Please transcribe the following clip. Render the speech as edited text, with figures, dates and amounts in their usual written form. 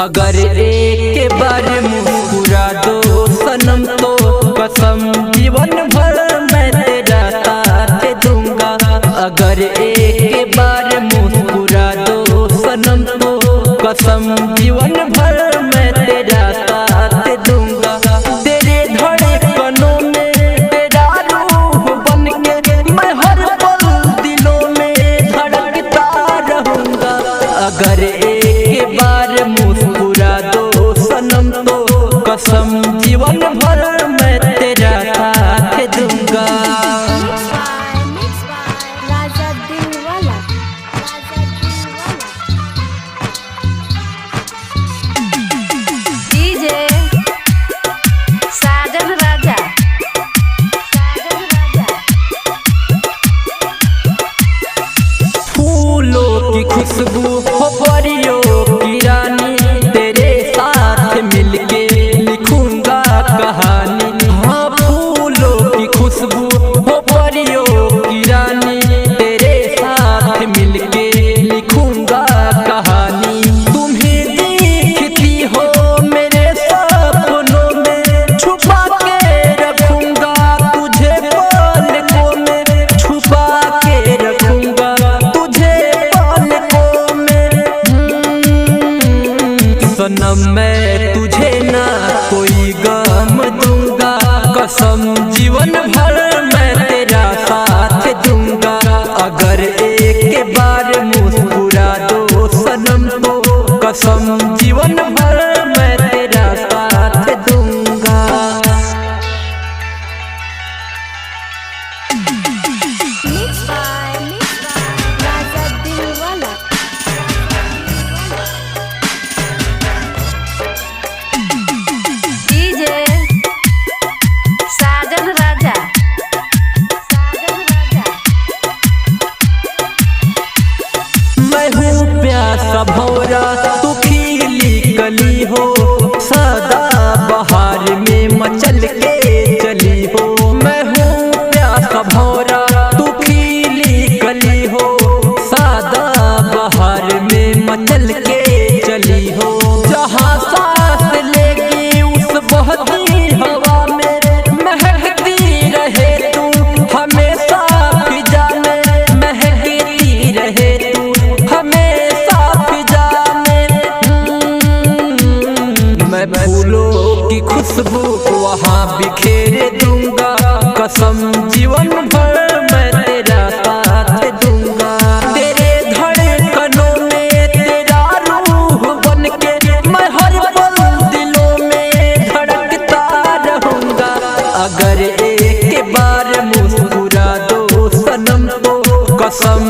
अगर एक बार मुस्कुरा दो सनम तो कसम जीवन भर मैं तेरा साथ दूंगा। अगर एक बार मुस्कुरा दो सनम तो कसम जीवन भर मैं तेरा साथ दूंगा। तेरे धड़कनों में तेरा रूह बन के मैं हर पल दिलों में धड़कता रहूंगा। अगर एक बार मुस्कुरा दो सनम तो कसम जीवन भर मैं तेरा साथ दूंगा। फूलों की खुशबू हो परियों की रानी, तेरे साथ मिलके लिखूंगा कहानी। हाँ फूलों की खुशबू हो परियों की रानी, तेरे साथ मिलके लिखूंगा कहानी। तुम्हें दिखती हो मेरे सपनों में, छुपा के रखूंगा तुझे पलकों में, छुपा के रखूंगा तुझे पलकों में। सनम मैं तुझे ना कोई गम दूंगा, कसम जीवन भर मैं तेरा साथ दूंगा। अगर एक बार मुस्कुरा दो सनम तो कसम जीवन भर मैं तेरा साथ दूंगा। प्यासा भौरा तू खिली कली हो, सदा बहार में मचल के चली हो। मैं हूँ प्यासा भौरा तू खिली कली हो, सदा बहार में मचल के चली हो। जहाँ सांस लेगी उस बहती हवा में महकती रहे तू हमेशा फिजा में, महकती रहे तू मैं फूलों की खुशबू वहाँ बिखेर दूंगा, कसम जीवन भर मैं तेरा साथ दूंगा। तेरे धड़कनों में तेरा रूह बन के मैं हर पल दिलों में धड़कता रहूंगा। अगर एक बार मुस्कुरा दो सनम तो कसम